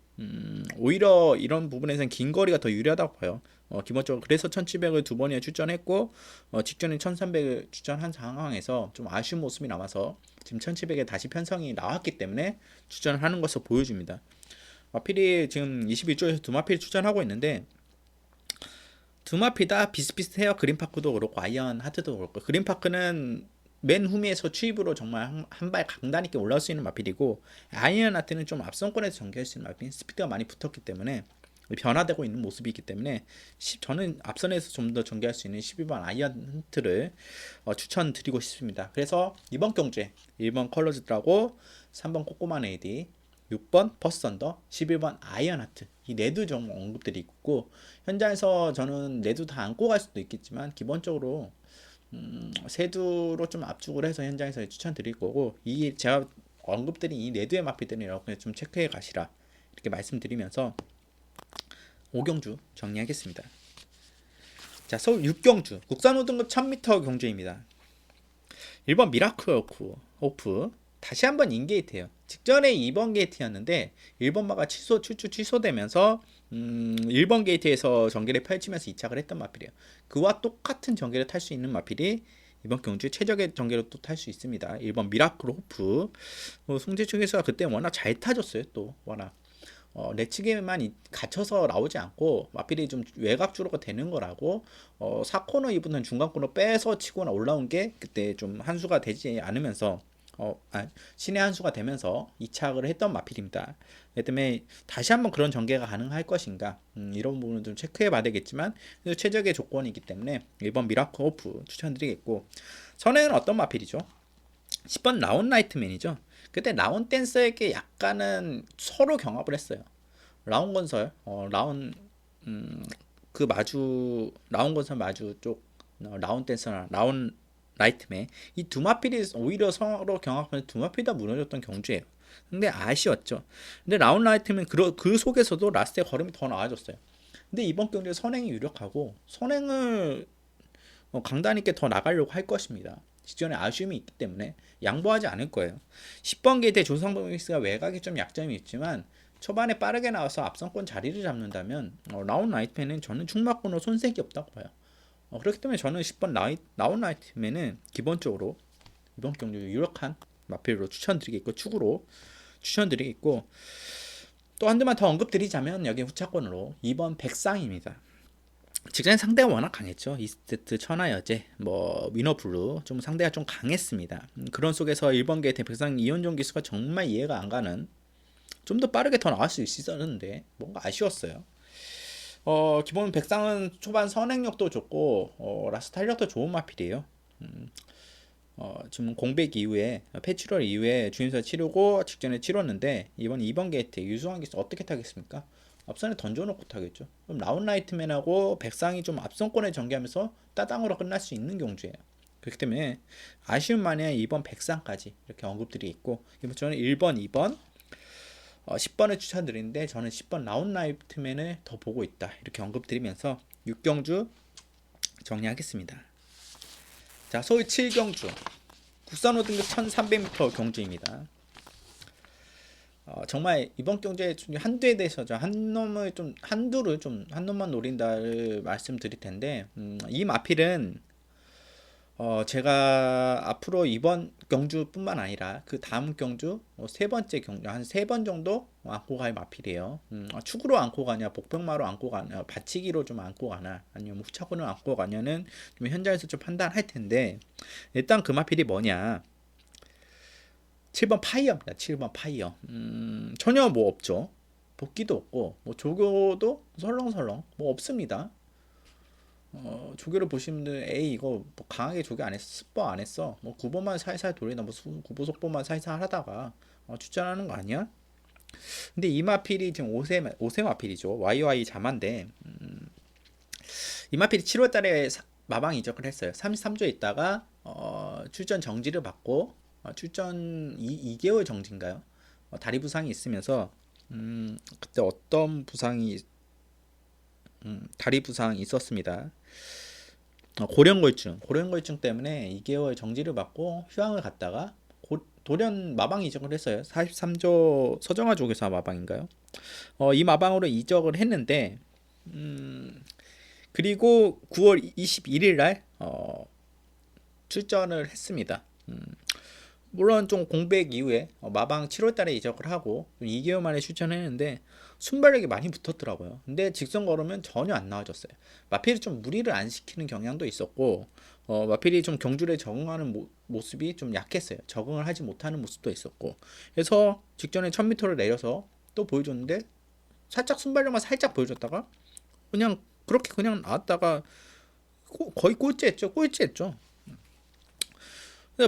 오히려 이런 부분에서는 긴 거리가 더 유리하다고 봐요. 기본적으로 그래서 1700을 두 번이나 출전했고 직전에 1300을 출전한 상황에서 좀 아쉬운 모습이 남아서 지금 1700에 다시 편성이 나왔기 때문에 출전을 하는 것을 보여줍니다. 마필이 지금 21조에서 두 마필 출전하고 있는데 두 마필 다 비슷비슷해요. 그린파크도 그렇고 아이언 하트도 그렇고 그린파크는 맨 후미에서 추입으로 정말 한 발 강단 있게 올라올 수 있는 마필이고 아이언 하트는 좀 앞선권에서 전개할 수 있는 마필 스피드가 많이 붙었기 때문에 변화되고 있는 모습이기 때문에 저는 앞선에서 좀 더 전개할 수 있는 12번 아이언 하트를 추천드리고 싶습니다. 그래서 이번 경주에 1번 컬러즈 드라고 3번 꼬꼬마 네이디 6번 퍼스썬더 11번 아이언 하트 이 네두 종 언급들이 있고 현장에서 저는 네두 다 안고 갈 수도 있겠지만 기본적으로 세두로 좀 압축을 해서 현장에서 추천드릴 거고 이 제가 언급드린 이 네두의 마필들은 여러분 좀 체크해 가시라 이렇게 말씀드리면서 5경주 정리하겠습니다. 자, 서울 6경주 국산 5등급 1000m 경주입니다. 1번 미라클 오프 다시 한번 인게이트예요. 직전에 2번 게이트였는데 1번 마가 출주 취소되면서 1번 게이트에서 전개를 펼치면서 이착을 했던 마필이에요. 그와 똑같은 전개를 탈 수 있는 마필이 이번 경주 최적의 전개로 또 탈 수 있습니다. 1번 미라클 호프 송재충 선수가 그때 워낙 잘 타줬어요. 또 워낙 내치기에만 갇혀서 나오지 않고 마필이 좀 외곽 주로가 되는 거라고 4코너 이분은 중간 코너 빼서 치거나 올라온 게 그때 좀 한수가 되지 않으면서 신의 한수가 되면서 이착을 했던 마필입니다. 그렇기 때문에 다시 한번 그런 전개가 가능할 것인가 이런 부분은 좀 체크해 봐야 되겠지만 최적의 조건이기 때문에 1번 미라클 오프 추천드리겠고 선행은 어떤 마필이죠? 10번 라운 라이트맨이죠. 그때 라운 댄서에게 약간은 서로 경합을 했어요. 라운 건설, 라운 건설 마주 쪽 라운 댄서나 라운 라이트맨 이 두 마필이 오히려 서로 경합하면서 두 마필 다 무너졌던 경주예요. 근데 아쉬웠죠. 근데 라운 라이트맨 그 속에서도 라스트의 걸음이 더 나아졌어요. 근데 이번 경기에 선행이 유력하고 선행을 강단 있게 더 나가려고 할 것입니다. 직전에 아쉬움이 있기 때문에 양보하지 않을 거예요. 10번 게이트의 조상범 믹스가 외곽이 좀 약점이 있지만 초반에 빠르게 나와서 앞선권 자리를 잡는다면 라운 라이트맨은 저는 충막권으로 손색이 없다고 봐요. 그렇기 때문에 저는 10번 라운 라이트맨은 기본적으로 이번 경기 유력한 마필로 추천드리겠고 축으로 추천드리겠고 또 한두만 더 언급드리자면 여기 후차권으로 2번 백상입니다. 직전에 상대가 워낙 강했죠. 이스트 천하여제, 위너블루 좀 상대가 좀 강했습니다. 그런 속에서 1번 게이트 백상 이현종 기수가 정말 이해가 안 가는 좀 더 빠르게 더 나올 수 있었는데 뭔가 아쉬웠어요. 기본 백상은 초반 선행력도 좋고 라스트 탄력도 좋은 마필이에요. 지금 공백 이후에 패치럴 이후에 주임사 치르고 직전에 치렀는데 이번 2번 게이트 유수한 기수 어떻게 타겠습니까? 앞선에 던져놓고 타겠죠. 그럼 라운 라이트맨하고 백상이 좀 앞선권에 전개하면서 따당으로 끝날 수 있는 경주예요. 그렇기 때문에 아쉬운 만에 2번 백상까지 이렇게 언급들이 있고 저는 1번, 2번, 10번을 추천드리는데 저는 10번 라운 라이트맨을 더 보고 있다. 이렇게 언급드리면서 6경주 정리하겠습니다. 자, 서울 7경주 국산 5등급 1300m 경주입니다. 정말 이번 경주에 한두에 대해서 한 놈만 노린다를 말씀드릴 텐데 이 마필은 제가 앞으로 이번 경주뿐만 아니라 그 다음 경주 세 번째 경주 한 세 번 정도 안고 갈 마필이에요. 축으로 안고 가냐 복병마로 안고 가냐 받치기로 좀 안고 가나 아니면 후차권으로 안고 가냐는 좀 현장에서 좀 판단할 텐데 일단 그 마필이 뭐냐 7번 파이어입니다. 7번 파이어. 전혀 없죠. 복귀도 없고 조교도 설렁설렁 없습니다. 조교를 보시면 에이 이거 강하게 조교 안 했어 스포 안 했어 9번만 살살 돌리나 9보 속보만 살살 하다가 추천하는 거 아니야? 근데 이 마필이 지금 5세 마필이죠. YY 자만데 이 마필이 7월 달에 마방 이적을 했어요. 33조에 있다가 출전 정지를 받고 출전 2개월 정지인가요? 다리 부상이 있으면서 그때 어떤 부상이 다리 부상이 있었습니다. 고령골증 때문에 2개월 정지를 받고 휴양을 갔다가 돌연 마방 이적을 했어요. 43조 서정아족에서 마방인가요? 이 마방으로 이적을 했는데 그리고 9월 21일 날 출전을 했습니다. 물론 좀 공백 이후에 마방 7월 달에 이적을 하고 2개월 만에 출전했는데 순발력이 많이 붙었더라고요. 근데 직선 걸으면 전혀 안 나와졌어요. 마필이 좀 무리를 안 시키는 경향도 있었고 마필이 좀 경주에 적응하는 모습이 좀 약했어요. 적응을 하지 못하는 모습도 있었고 그래서 직전에 1000m를 내려서 또 보여줬는데 살짝 순발력만 살짝 보여줬다가 그냥 그렇게 그냥 나왔다가 거의 꼴찌했죠.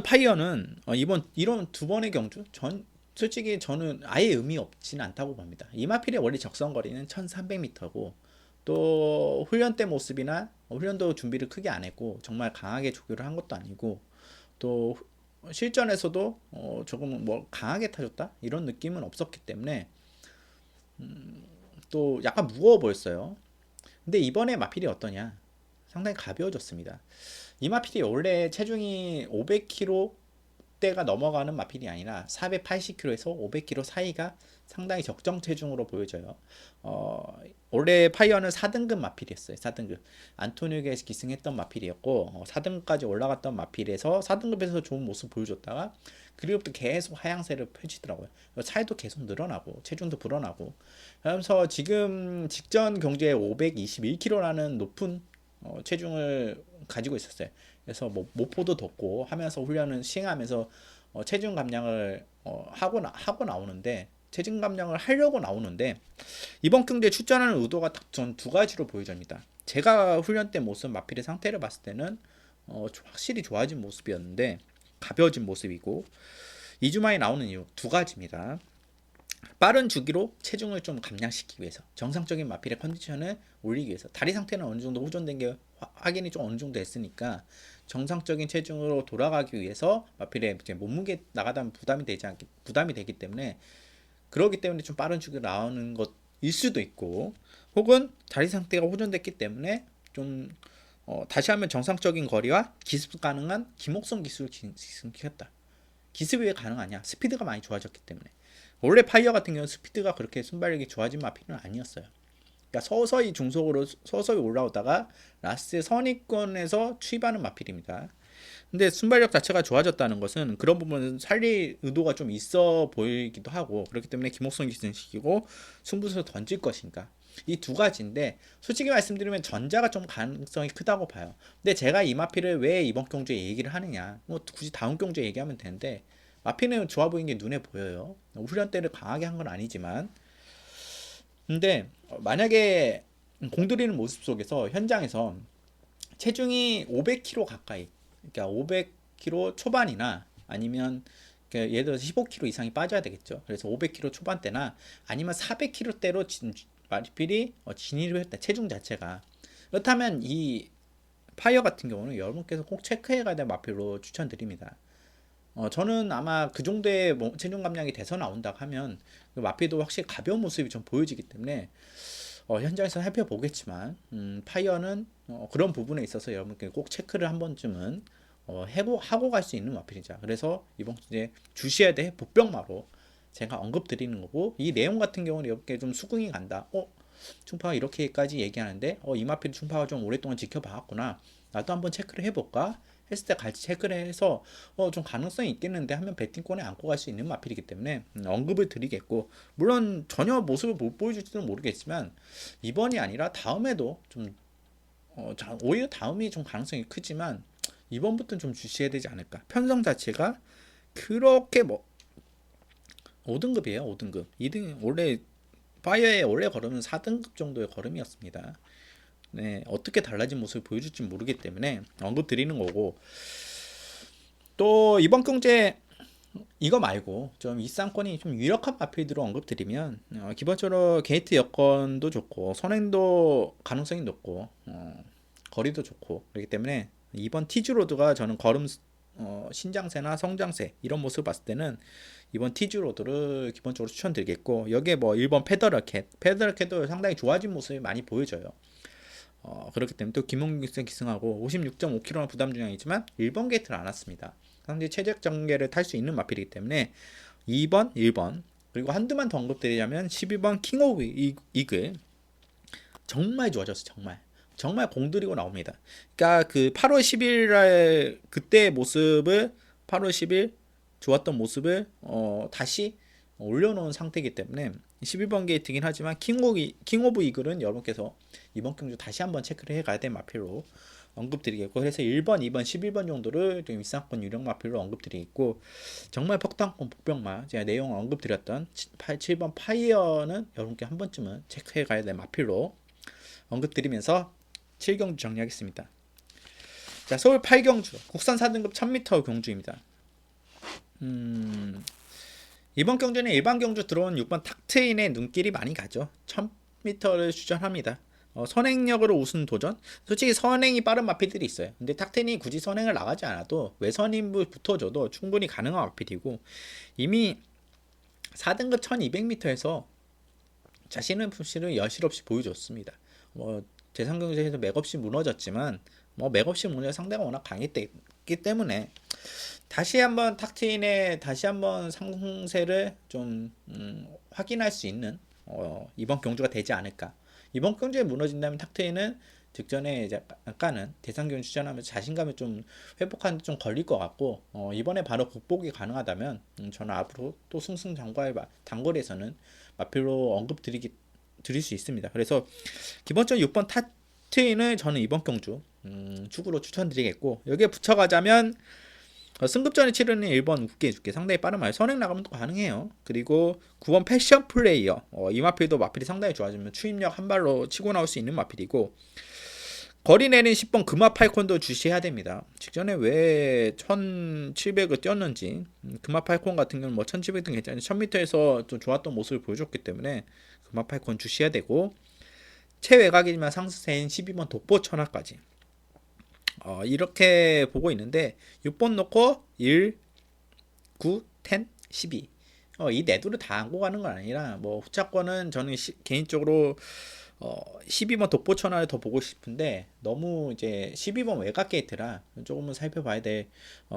파이어는 이번 이런 두 번의 경주 솔직히 저는 아예 의미 없지는 않다고 봅니다. 이마필의 원래 적성 거리는 1300m고 또 훈련 때 모습이나 훈련도 준비를 크게 안 했고 정말 강하게 조교를 한 것도 아니고 또 실전에서도 조금 뭐 강하게 타줬다 이런 느낌은 없었기 때문에 또 약간 무거워 보였어요. 근데 이번에 마필이 어떠냐? 상당히 가벼워졌습니다. 이 마필이 원래 체중이 500kg대가 넘어가는 마필이 아니라 480kg에서 500kg 사이가 상당히 적정 체중으로 보여져요. 원래 파이어는 4등급 마필이었어요. 4등급. 안토니오에서 기승했던 마필이었고 4등급까지 올라갔던 마필에서 4등급에서 좋은 모습 보여줬다가 그리고부터 계속 하향세를 펼치더라고요. 차이도 계속 늘어나고 체중도 불어나고 그러면서 지금 직전 경주에 521kg라는 높은 체중을 가지고 있었어요. 그래서 뭐 모포도 덮고 하면서 훈련을 시행하면서 체중 감량을 하고 나오는데 체중 감량을 하려고 나오는데 이번 경기에 출전하는 의도가 딱 전 두 가지로 보여집니다. 제가 훈련 때 모습 마필의 상태를 봤을 때는 확실히 좋아진 모습이었는데 가벼워진 모습이고 2주 만에 나오는 이유 두 가지입니다. 빠른 주기로 체중을 좀 감량시키기 위해서 정상적인 마필의 컨디션을 올리기 위해서 다리 상태는 어느 정도 호전된 게 확인이 좀 어느 정도 됐으니까 정상적인 체중으로 돌아가기 위해서 마필의 몸무게 나가다 부담이 되기 때문에 그러기 때문에 좀 빠른 주기로 나오는 것일 수도 있고 혹은 다리 상태가 호전됐기 때문에 좀 다시 하면 정상적인 거리와 기습 가능한 기목성 기술을 기승시켰다. 기습이 왜 가능하냐? 스피드가 많이 좋아졌기 때문에. 원래 파이어 같은 경우는 스피드가 그렇게 순발력이 좋아진 마필은 아니었어요. 그러니까 서서히 올라오다가 라스트 선입권에서 추입하는 마필입니다. 근데 순발력 자체가 좋아졌다는 것은 그런 부분은 살릴 의도가 좀 있어 보이기도 하고 그렇기 때문에 김옥성 기승시키고 승부수를 던질 것인가 이 두 가지인데 솔직히 말씀드리면 전자가 좀 가능성이 크다고 봐요. 근데 제가 이 마필을 왜 이번 경주에 얘기를 하느냐 뭐 굳이 다음 경주에 얘기하면 되는데 마필은 좋아 보이는 게 눈에 보여요. 훈련 때를 강하게 한 건 아니지만 근데 만약에 공들이는 모습 속에서 현장에서 체중이 500kg 가까이 그러니까 500kg 초반이나 아니면 예를 들어서 15kg 이상이 빠져야 되겠죠. 그래서 500kg 초반대나 아니면 400kg대로 마필이 진입을 했다. 체중 자체가 그렇다면 이 파이어 같은 경우는 여러분께서 꼭 체크해 가야 될 마필로 추천드립니다. 저는 아마 그 정도의 체중 감량이 돼서 나온다 하면 그 마필도 확실히 가벼운 모습이 좀 보여지기 때문에 현장에서 살펴보겠지만 파이어는 그런 부분에 있어서 여러분께 꼭 체크를 한 번쯤은 하고 갈 수 있는 마필이자 그래서 이번 주에 주시해야 될 복병마로 제가 언급 드리는 거고 이 내용 같은 경우는 여러분께 좀 수긍이 간다. 충파가 이렇게까지 얘기하는데 이 마필 충파가 좀 오랫동안 지켜봐왔구나. 나도 한번 체크를 해볼까? 했을 때 같이 체크를 해서 좀 가능성이 있겠는데 하면 배팅권에 안고 갈 수 있는 마필이기 때문에 언급을 드리겠고 물론 전혀 모습을 못 보여줄지는 모르겠지만 이번이 아니라 다음에도 좀 오히려 다음이 좀 가능성이 크지만 이번부터는 좀 주시해야 되지 않을까. 편성 자체가 그렇게 5등급이에요. 5등급 2등 원래 파이어의 원래 걸음은 4등급 정도의 걸음이었습니다. 네, 어떻게 달라진 모습을 보여줄지 모르기 때문에 언급 드리는 거고 또 이번 경제 이거 말고 좀 입상권이 좀 유력한 마필들을 언급드리면 기본적으로 게이트 여건도 좋고 선행도 가능성이 높고 거리도 좋고 그렇기 때문에 이번 티즈로드가 저는 걸음 신장세나 성장세 이런 모습을 봤을 때는 이번 티즈로드를 기본적으로 추천드리겠고 여기에 뭐 1번 페더럴캣도 상당히 좋아진 모습이 많이 보여져요. 그렇기 때문에 또 김홍기생 기승하고 56.5kg는 부담 중량이지만 1번 게이트를 안 왔습니다. 상대 최적 전개를 탈 수 있는 마필이기 때문에 2번, 1번 그리고 한두만 더 언급드리자면 12번 킹 오브 이글 정말 좋아졌어. 정말 공들이고 나옵니다. 그러니까 그 8월 10일 그때의 모습을 8월 10일 좋았던 모습을 다시 올려놓은 상태이기 때문에 12번 게이트긴 하지만 킹 오브 이글은 여러분께서 이번 경주 다시 한번 체크를 해가야 될 마필로 언급드리겠고 그래서 1번, 2번, 11번 정도를 좀 윗상권 유력 마필로 언급드리겠고 정말 폭탄권 복병마 제가 내용 언급드렸던 7번 파이어는 여러분께 한 번쯤은 체크해 가야 될 마필로 언급드리면서 7경주 정리하겠습니다. 자, 서울 8경주 국산 4등급 1000m 경주입니다. 이번 경주는 일반 경주 들어온 6번 탁트인의 눈길이 많이 가죠. 1000m를 추천합니다. 선행력으로 우승 도전? 솔직히 선행이 빠른 마필들이 있어요. 근데 탁트인이 굳이 선행을 나가지 않아도 외선임을 붙어줘도 충분히 가능한 마필이고 이미 4등급 1200m에서 자신의 품씨를 여실없이 보여줬습니다. 대상경주에서 맥없이 무너졌지만 맥없이 무너져 상대가 워낙 강했기 때문에 다시 한번 탁트인의 다시 한번 상승세를 좀 확인할 수 있는 이번 경주가 되지 않을까. 이번 경주에 무너진다면 탁트인은 직전에 이제 약간은 대상경주 출전하면서 자신감이 좀 회복하는 데 좀 걸릴 것 같고 이번에 바로 극복이 가능하다면 저는 앞으로 또 승승장구할 단거리에서는 마필로 드릴 수 있습니다. 그래서 기본적으로 6번 탁트인을 저는 이번 경주 축으로 추천드리겠고 여기에 붙여가자면 승급전에 치르는 1번 웃게 해줄게 상당히 빠른 말 선행 나가면 또 가능해요. 그리고 9번 패션 플레이어 이 마필도 마필이 상당히 좋아지면 추임력 한 발로 치고 나올 수 있는 마필이고 거리 내린 10번 금화 팔콘도 주시해야 됩니다. 직전에 왜 1700을 뛰었는지 금화 팔콘 같은 경우는 뭐 1700등 괜찮은데 1000m에서 좀 좋았던 모습을 보여줬기 때문에 금화 팔콘 주시해야 되고 최외곽이지만 상승세인 12번 독보 천하까지 이렇게 보고 있는데 6번 놓고 1, 9, 10, 12 이 네두를 다 안고 가는 건 아니라 뭐 후차권은 저는 개인적으로 12번 독보천하를 더 보고 싶은데 너무 이제 12번 외곽 게이트라 조금은 살펴봐야 될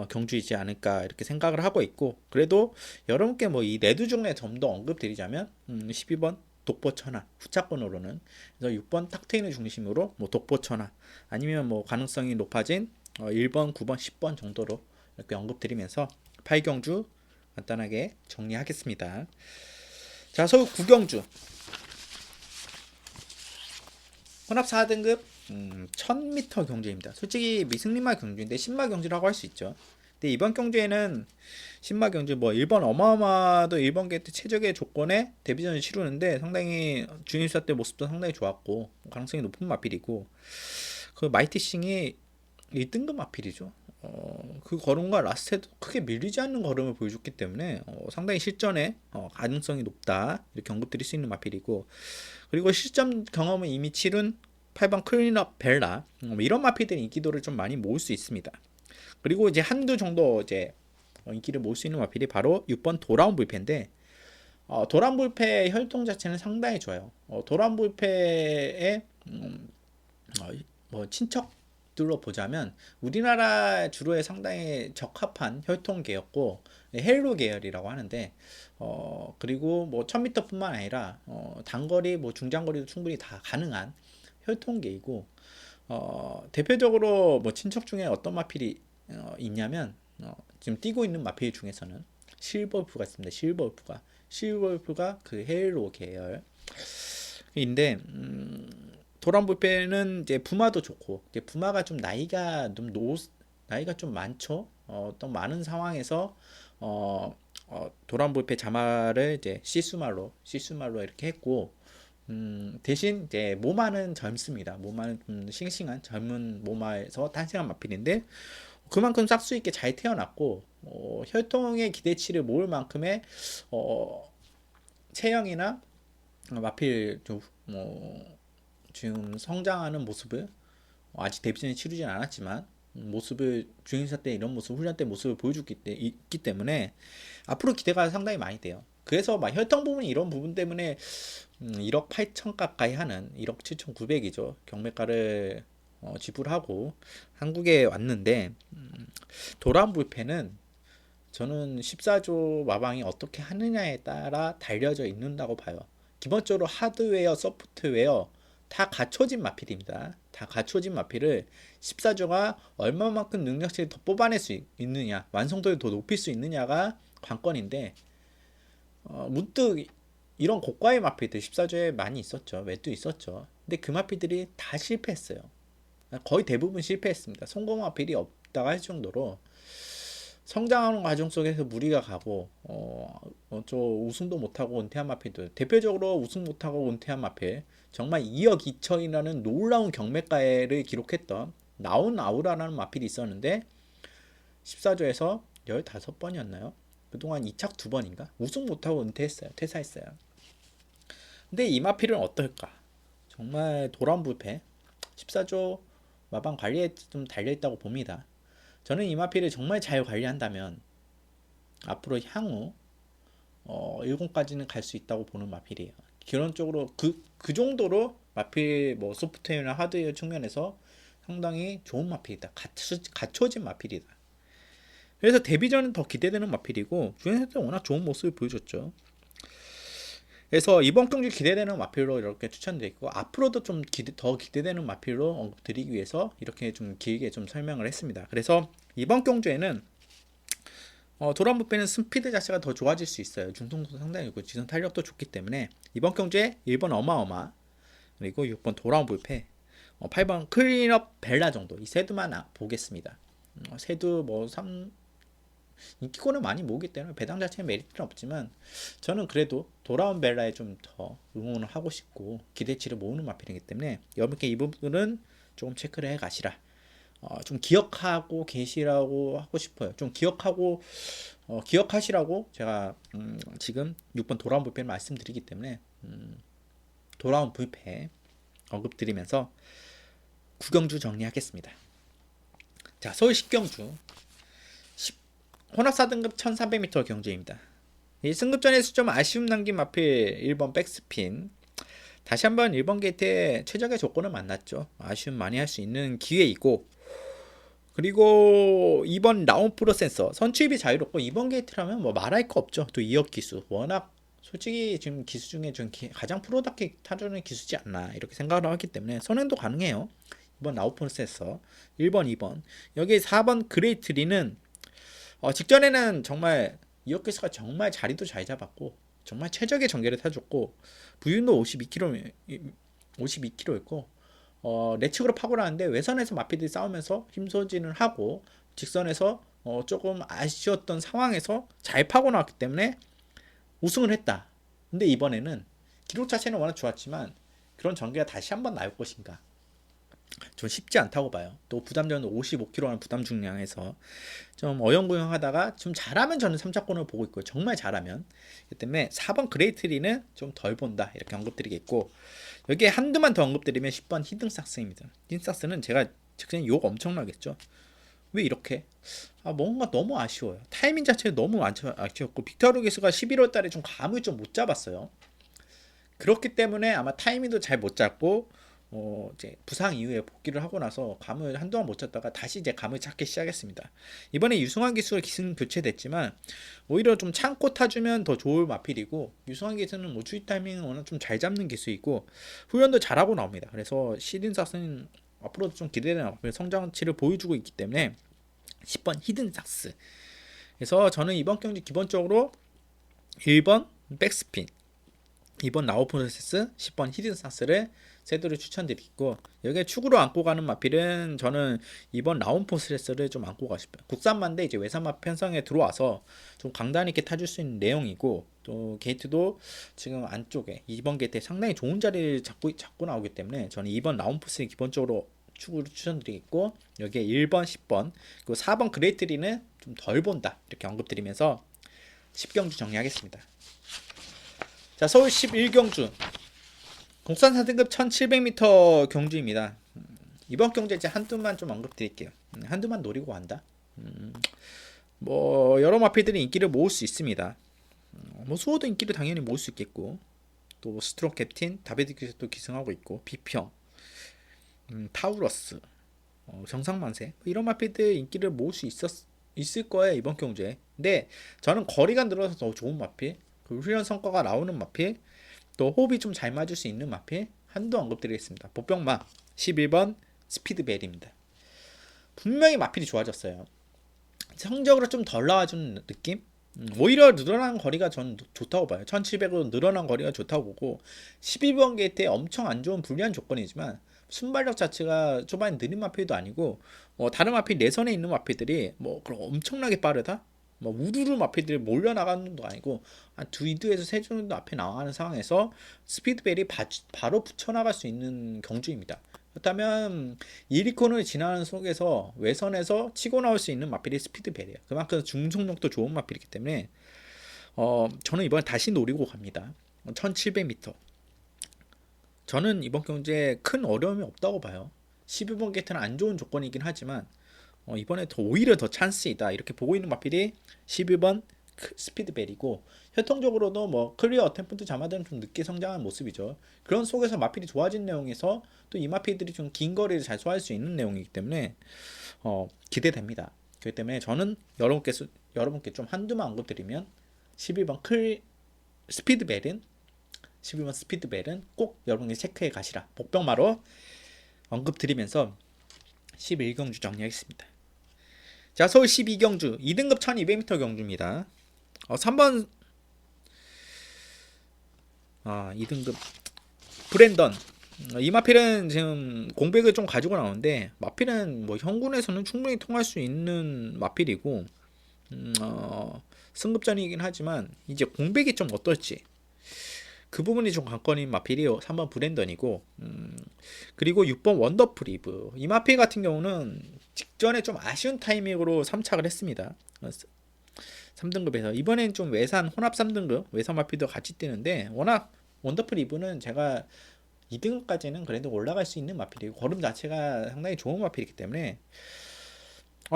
경주이지 않을까 이렇게 생각을 하고 있고 그래도 여러분께 뭐 이 네두 중에 좀 더 언급드리자면 12번 독보천하 후차권으로는 그래서 6번 탁트인을 중심으로 뭐 독보천하 아니면 뭐 가능성이 높아진 1번, 9번, 10번 정도로 이렇게 언급드리면서 8경주 간단하게 정리하겠습니다. 자, 서울 9경주 혼합 4등급 1000m 경주입니다. 솔직히 미승리마 경주인데 신마 경주라고 할 수 있죠. 근데 이번 경주에는 신마 경주 뭐 1번 어마어마도 1번 게이트 최적의 조건에 데뷔전을 치르는데 상당히 준입사 때 모습도 상당히 좋았고 가능성이 높은 마필이고 그 마이티싱이 1등급 마필이죠. 그 걸음과 라스트에도 크게 밀리지 않는 걸음을 보여줬기 때문에 상당히 실전에 가능성이 높다 이렇게 언급드릴 수 있는 마필이고 그리고 실전 경험은 이미 치른 8번 클린업 벨라 이런 마필들이 인기도를 좀 많이 모을 수 있습니다. 그리고 이제 한두 정도 이제 인기를 모을 수 있는 마필이 바로 6번 도라운 불패인데 도라운 불패의 혈통 자체는 상당히 좋아요. 도라운 불패의 뭐 친척들로 보자면 우리나라 주로에 상당히 적합한 혈통계였고 헬로 계열이라고 하는데 그리고 뭐 1000m뿐만 아니라 단거리 뭐 중장거리도 충분히 다 가능한 혈통계이고 대표적으로 뭐 친척 중에 어떤 마필이 있냐면 지금 뛰고 있는 마필 중에서는 실버울프가 있습니다. 실버울프가 그 헬로 계열인데 도란불패는 이제 부마도 좋고 이제 부마가 좀 나이가 좀 많죠. 또 많은 상황에서 도란불패 자마를 이제 시수말로 이렇게 했고 대신 이제 모마는 젊습니다. 모마는 좀 싱싱한 젊은 모마에서 탄생한 마필인데 그만큼 싹수 있게 잘 태어났고 혈통의 기대치를 모을 만큼의 어, 체형이나 마필 지금 성장하는 모습을 아직 데뷔전에 치르진 않았지만 모습을 주행사 때 이런 모습 훈련 때 모습을 보여줬기 있기 때문에 앞으로 기대가 상당히 많이 돼요. 그래서 막 혈통 부분이 이런 부분 때문에 1억 8천 가까이 하는 1억 7,900이죠 경매가를 지불하고 한국에 왔는데 도란 불펜은 저는 14조 마방이 어떻게 하느냐에 따라 달려져 있는다고 봐요. 기본적으로 하드웨어, 소프트웨어 다 갖춰진 마필입니다. 다 갖춰진 마필을 14조가 얼마만큼 능력치를 더 뽑아낼 수 있느냐, 완성도를 더 높일 수 있느냐가 관건인데 문득 이런 고가의 마필들 14조에 많이 있었죠. 웹도 있었죠. 근데 그 마필들이 다 실패했어요. 거의 대부분 실패했습니다. 성공 마필이 없다고 할 정도로 성장하는 과정 속에서 무리가 가고 저 우승도 못하고 은퇴한 마필들 대표적으로 우승 못하고 은퇴한 마필 정말 2억 2천이라는 놀라운 경매가를 기록했던 나온 아우라라는 마필이 있었는데 14조에서 15번이었나요? 그동안 2착 2번인가? 우승 못하고 은퇴했어요. 퇴사했어요. 근데 이 마필은 어떨까? 정말 도란불패 14조 마방 관리에 좀 달려있다고 봅니다. 저는 이 마필을 정말 잘 관리한다면 앞으로 향후 10까지는 갈 수 있다고 보는 마필이에요. 기본적으로 그 정도로 마필 뭐 소프트웨어나 하드웨어 측면에서 상당히 좋은 마필이다. 갖춰진 마필이다. 그래서 데뷔전은 더 기대되는 마필이고 주행사 때 워낙 좋은 모습을 보여줬죠. 그래서 이번 경기 기대되는 마필로 이렇게 추천드리고 앞으로도 좀 더 기대되는 마필로 언급드리기 위해서 이렇게 좀 길게 좀 설명을 했습니다. 그래서 이번 경주에는 도란부페는 스피드 자체가 더 좋아질 수 있어요. 중성도 상당히 있고 지선 탄력도 좋기 때문에 이번 경주에 1번 어마어마 그리고 6번 도란부페 8번 클린업 벨라 정도 이 세두만 보겠습니다. 세두 뭐 인기권을 많이 모으기 때문에 배당 자체에 메리트는 없지만 저는 그래도 돌아온 벨라에 좀 더 응원을 하고 싶고 기대치를 모으는 마필이기 때문에 여러분께 이 부분은 조금 체크를 해 가시라. 좀 기억하고 계시라고 하고 싶어요. 좀 기억하시라고 제가 지금 6번 돌아온 불패를 말씀드리기 때문에 돌아온 불패 언급드리면서 구경주 정리하겠습니다. 자, 서울 10경주 혼합 4등급 1300m 경주입니다. 이 승급전에서 좀 아쉬움 남긴 마필 1번 백스핀 다시 한번 1번 게이트에 최적의 조건을 만났죠. 아쉬움 많이 할 수 있는 기회이고 그리고 2번 라운 프로 센서 선취입이 자유롭고 2번 게이트라면 뭐 말할 거 없죠. 또 2억 기수 워낙 솔직히 지금 기수 중에 좀 가장 프로답게 타주는 기수지 않나 이렇게 생각을 하기 때문에 선행도 가능해요. 2번 라운 프로 센서 1번 2번 여기 4번 그레이트리는 직전에는 정말 이혁 기수가 정말 자리도 잘 잡았고 정말 최적의 전개를 타줬고 부윤도 52km였고 내측으로 파고 나는데 외선에서 마피들이 싸우면서 힘소진을 하고 직선에서 조금 아쉬웠던 상황에서 잘 파고 나왔기 때문에 우승을 했다. 근데 이번에는 기록 자체는 워낙 좋았지만 그런 전개가 다시 한번 나올 것인가 좀 쉽지 않다고 봐요. 또 부담전은 55kg라는 부담 중량에서 좀 어영부영하다가 좀 잘하면 저는 3차권을 보고 있고요. 정말 잘하면. 그렇기 때문에 4번 그레이트리는 좀 덜 본다. 이렇게 언급드리겠고 여기에 한두만 더 언급드리면 10번 히든삭스입니다. 히든삭스는 제가 직전에 욕 엄청나겠죠. 왜 이렇게? 뭔가 너무 아쉬워요. 타이밍 자체가 너무 아쉬웠고 빅토르 기수가 11월 달에 좀 감을 좀 못 잡았어요. 그렇기 때문에 아마 타이밍도 잘 못 잡고 이제 부상 이후에 복귀를 하고 나서 감을 한동안 못 찾다가 다시 이제 감을 찾기 시작했습니다. 이번에 유승환 기수가 기승 교체됐지만 오히려 좀 참고 타주면 더 좋을 마필이고 유승환 기수는 뭐 주의 타이밍은 워낙 좀 잘 잡는 기수이고 후연도 잘하고 나옵니다. 그래서 시든삭스는 앞으로도 좀 기대되는 성장치를 보여주고 있기 때문에 10번 히든삭스. 그래서 저는 이번 경기 기본적으로 1번 백스핀 2번 라우 프로세스 10번 히든삭스를 세도를 추천드리고 여기에 축으로 안고 가는 마필은 저는 이번 라운 포스레스를 좀 안고 가고 싶어요. 국산만데 이제 외산마 편성에 들어와서 좀 강단 있게 타줄 수 있는 내용이고 또 게이트도 지금 안쪽에 2번 게이트에 상당히 좋은 자리를 잡고 나오기 때문에 저는 2번 라운 포스를 기본적으로 축으로 추천드리겠고, 여기에 1번, 10번, 그리고 4번 그레이트리는 좀 덜 본다 이렇게 언급드리면서 10경주 정리하겠습니다. 자, 서울 11경주 국산 4등급 1700m 경주입니다. 이번 경주에 이제 한두만 좀 언급드릴게요. 한두만 노리고 간다. 뭐 여러 마필들이 인기를 모을 수 있습니다. 뭐 수호도 인기를 당연히 모을 수 있겠고, 또 스트롱 캡틴 다비드께서도 기승하고 있고, 비평, 타우러스, 정상만세 이런 마필들 인기를 모을 수 있을 거예요 이번 경주에. 근데 저는 거리가 늘어서 더 좋은 마필, 그 훈련 성과가 나오는 마필, 또 호흡이 좀 잘 맞을 수 있는 마필 한두 언급드리겠습니다. 보병마 11번 스피드벨입니다. 분명히 마필이 좋아졌어요. 성적으로 좀 덜 나와주는 느낌? 오히려 늘어난 거리가 전 좋다고 봐요. 1700으로 늘어난 거리가 좋다고 보고, 12번 게이트에 엄청 안 좋은 불리한 조건이지만 순발력 자체가 초반에 느린 마필도 아니고, 다른 마필 내선에 있는 마필들이 뭐 그런 엄청나게 빠르다? 뭐 우두루 마필들이 몰려 나가는 것도 아니고 한 2두에서 3주 정도 앞에 나가는 상황에서 스피드벨이 바로 붙여나갈 수 있는 경주입니다. 그렇다면 이리콘을 지나는 속에서 외선에서 치고 나올 수 있는 마필이 스피드벨이에요. 그만큼 중속력도 좋은 마필이기 때문에 저는 이번에 다시 노리고 갑니다. 1700m. 저는 이번 경주에 큰 어려움이 없다고 봐요. 12번 게이트는 안 좋은 조건이긴 하지만 이번에 오히려 더 찬스이다 이렇게 보고 있는 마필이 11번 스피드벨이고, 혈통적으로도 뭐 클리어 어템프트 자마들은 좀 늦게 성장한 모습이죠. 그런 속에서 마필이 좋아진 내용에서 또 이 마필들이 좀 긴 거리를 잘 소화할 수 있는 내용이기 때문에 기대됩니다. 그렇기 때문에 저는 여러분께 좀 한두만 언급드리면 11번 스피드벨은 11번 스피드벨은 꼭 여러분이 체크해 가시라 복병마로 언급드리면서 11경주 정리하겠습니다. 자, 서울 12경주 2등급 1200m 경주입니다. 3번 2등급 브랜던. 이 마필은 지금 공백을 좀 가지고 나오는데, 마필은 뭐 현군에서는 충분히 통할 수 있는 마필이고, 승급전이긴 하지만 이제 공백이 좀 어떨지 그 부분이 좀 관건인 마필이 3번 브랜던이고, 그리고 6번 원더풀 이브. 이 마필 같은 경우는 직전에 좀 아쉬운 타이밍으로 3착을 했습니다. 3등급에서 이번엔 좀 외산 혼합 3등급 외산 마필도 같이 뛰는데, 워낙 원더풀 이브는 제가 2등급까지는 그래도 올라갈 수 있는 마필이고 걸음 자체가 상당히 좋은 마필이기 때문에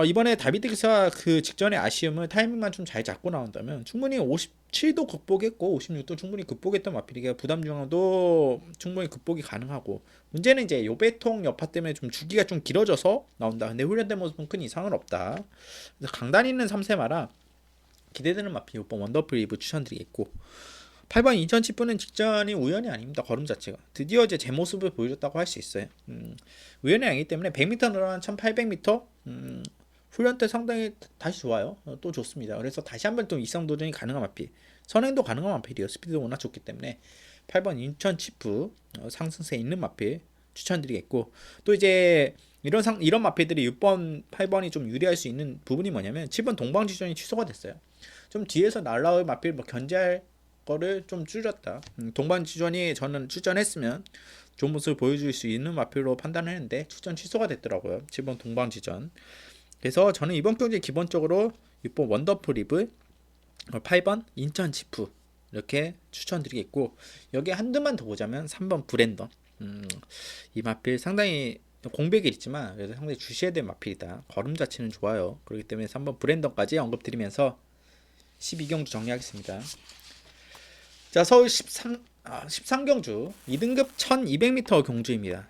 이번에 다비드 기사 그 직전의 아쉬움을 타이밍만 좀 잘 잡고 나온다면 충분히 57도 극복했고 56도 충분히 극복했던 마필이가 부담 중앙도 충분히 극복이 가능하고, 문제는 이제 요배통 여파 때문에 좀 주기가 좀 길어져서 나온다. 근데 훈련된 모습은 큰 이상은 없다. 그래서 강단 있는 3세마라 기대되는 마필 6번 원더풀 이브 추천드리겠고, 8번 인천 치프는 직전이 우연이 아닙니다. 걸음 자체가 드디어 이제 제 모습을 보여줬다고 할 수 있어요. 우연이 아니기 때문에 100m 늘어난 1800m 훈련 때 상당히 다시 좋아요. 또 좋습니다. 그래서 다시 한번 또 이상 도전이 가능한 마필, 선행도 가능한 마필이에요. 스피드도 워낙 좋기 때문에 8번 인천 치프 상승세 있는 마필 추천드리겠고, 또 이제 이런 마필들이 6번, 8번이 좀 유리할 수 있는 부분이 뭐냐면 7번 동방지전이 취소가 됐어요. 좀 뒤에서 날라올 마필 뭐 견제할 거를 좀 줄였다. 동방지전이 저는 출전했으면 좋은 모습을 보여줄 수 있는 마필로 판단했는데 출전 취소가 됐더라고요. 7번 동방지전. 그래서 저는 이번 경기에 기본적으로 6번 원더풀 리브, 8번 인천 치프 이렇게 추천드리겠고, 여기에 한두만 더 보자면 3번 브랜던. 이 마필 상당히 공백이 있지만 그래도 상당히 주시해야 될 마필이다. 걸음 자체는 좋아요. 그렇기 때문에 3번 브랜던까지 언급드리면서 12경주 정리하겠습니다. 자, 서울 13경주 2등급 1200m 경주입니다.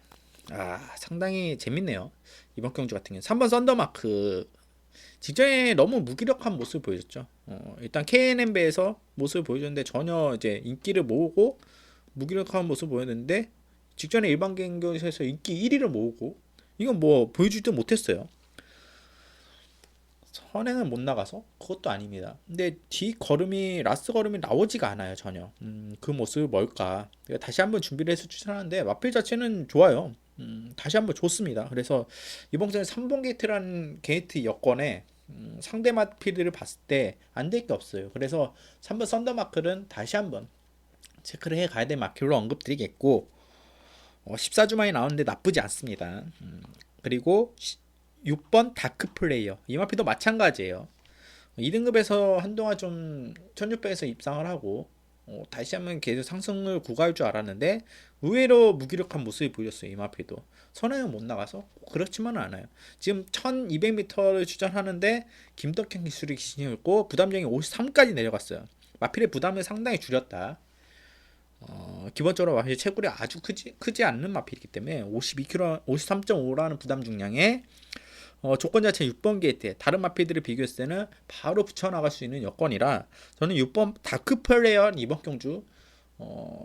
상당히 재밌네요. 이번 경주 같은 경우는 3번 썬더마크. 직전에 너무 무기력한 모습을 보여줬죠. 일단 KNM배에서 모습을 보여줬는데 전혀 이제 인기를 모으고 무기력한 모습을 보였는데, 직전에 일반 경기에서 인기 1위를 모으고 이건 뭐 보여주지도 못했어요. 선행은 못 나가서 그것도 아닙니다. 근데 뒤 걸음이 라스 걸음이 나오지가 않아요 전혀. 그 모습이 뭘까? 다시 한번 준비를 해서 추천하는데 마필 자체는 좋아요. 다시 한번 좋습니다. 그래서 이번 전에 3번 게이트라는 게이트 여건에 상대 마필을 봤을 때 안 될 게 없어요. 그래서 3번 썬더마크는 다시 한번 체크를 해 가야 될 마필로 언급드리겠고, 14주 만에 나오는데 나쁘지 않습니다. 그리고 6번 다크 플레이어 이 마피도 마찬가지예요. 2등급에서 한동안 좀 1600에서 입상을 하고 다시 한번 계속 상승을 구가할 줄 알았는데 의외로 무기력한 모습이 보였어요. 이 마피도 선행은 못 나가서 그렇지만은 않아요. 지금 1200m를 주전하는데 김덕현 기술이 기신이었고 부담력이 53까지 내려갔어요. 마필의 부담을 상당히 줄였다. 기본적으로 마필 채굴이 아주 크지 않는 마필이기 때문에 52kg, 53.5라는 부담 중량에 조건 자체 6번 게이트에 다른 마필들을 비교했을 때는 바로 붙여나갈 수 있는 여건이라 저는 6번 다크 플레이어 이번 경주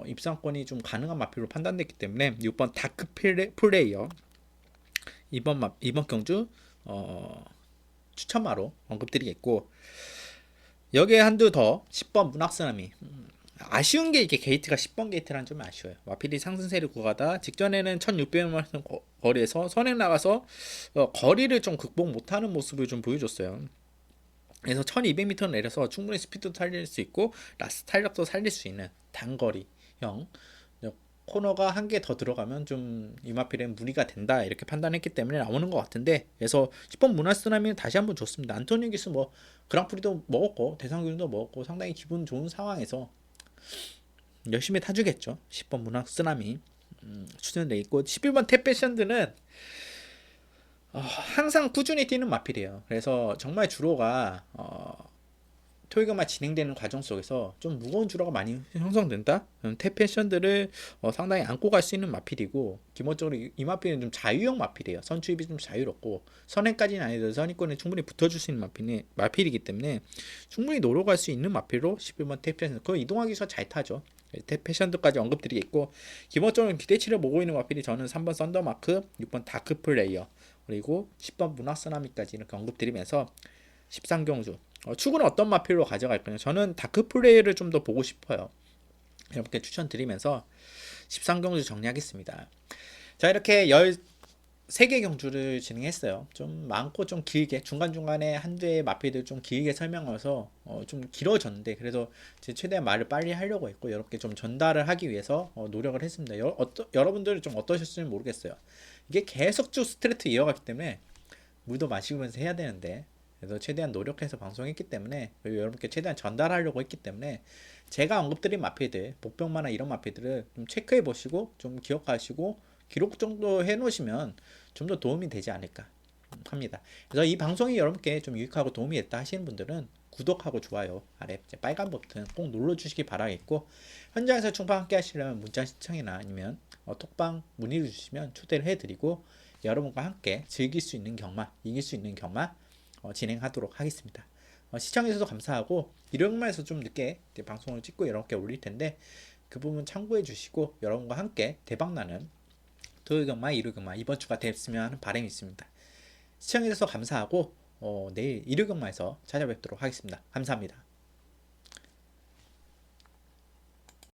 입상권이 좀 가능한 마필로 판단됐기 때문에 6번 다크 플레이어 이번 경주 추천마로 언급드리겠고 여기에 한두 더 10번 문학쓰나미 아쉬운 게 이게 게이트가 10번 게이트라는 점이 아쉬워요. 마필이 상승세를 구가다 직전에는 1600m 거리에서 선행 나가서 거리를 좀 극복 못하는 모습을 좀 보여줬어요. 그래서 1200m 내려서 충분히 스피드도 살릴 수 있고 라스트 탄력도 살릴 수 있는 단거리형 코너가 한 개 더 들어가면 좀 이마필엔 무리가 된다 이렇게 판단했기 때문에 나오는 것 같은데 그래서 10번 문화스나미는 다시 한번 좋습니다. 안토니 기스 뭐 그랑프리도 먹었고 대상균도 먹었고 상당히 기분 좋은 상황에서 열심히 타주겠죠. 10번 문학 쓰나미 추천돼 있고 11번 탭패션드는 항상 꾸준히 뛰는 마필이에요. 그래서 정말 주로가 토익음악 진행되는 과정 속에서 좀 무거운 주로가 많이 형성된다. 탭패션들을 상당히 안고 갈 수 있는 마필이고 기본적으로 이 마필은 좀 자유형 마필이에요. 선추입이 좀 자유롭고 선행까지는 아니더라도 선입권에 충분히 붙어줄 수 있는 마필이기 때문에 충분히 노려갈 수 있는 마필로 11번 탭패션 그 이동화 기수가 잘 타죠. 탭패션들까지 언급드리겠고 기본적으로 기대치를 모으고 있는 마필이 저는 3번 썬더마크 6번 다크플레이어 그리고 10번 문학서나미까지 이렇게 언급드리면서 13경주 축구는 어떤 마필로 가져갈 거냐 저는 다크플레이를 좀 더 보고 싶어요. 여러분께 추천드리면서 13경주 정리하겠습니다. 자 이렇게 13개 경주를 진행했어요. 좀 많고 좀 길게 중간중간에 한두의 마필들 좀 길게 설명해서 좀 길어졌는데 그래도 최대한 말을 빨리 하려고 했고 여러분께 좀 전달을 하기 위해서 노력을 했습니다. 여러분들은 좀 어떠셨을지 모르겠어요. 이게 계속 쭉 스트레이트 이어갔기 때문에 물도 마시면서 해야 되는데 그래서 최대한 노력해서 방송했기 때문에 그리고 여러분께 최대한 전달하려고 했기 때문에 제가 언급드린 마필들 복병마나 이런 마필들을 좀 체크해 보시고 좀 기억하시고 기록 정도 해 놓으시면 좀 더 도움이 되지 않을까 합니다. 그래서 이 방송이 여러분께 좀 유익하고 도움이 됐다 하시는 분들은 구독하고 좋아요 아래 빨간 버튼 꼭 눌러주시기 바라겠고 현장에서 충파 함께 하시려면 문자 신청이나 아니면 톡방 문의를 주시면 초대를 해드리고 여러분과 함께 즐길 수 있는 경마 이길 수 있는 경마 진행하도록 하겠습니다. 시청해주셔서 감사하고 일요일에서 좀 늦게 방송을 찍고 여러분께 올릴 텐데 그 부분 참고해 주시고 여러분과 함께 대박나는 토요일경마 일요일경마 이번 주가 됐으면 하는 바람이 있습니다. 시청해주셔서 감사하고 내일 일요일경마에서 찾아뵙도록 하겠습니다. 감사합니다.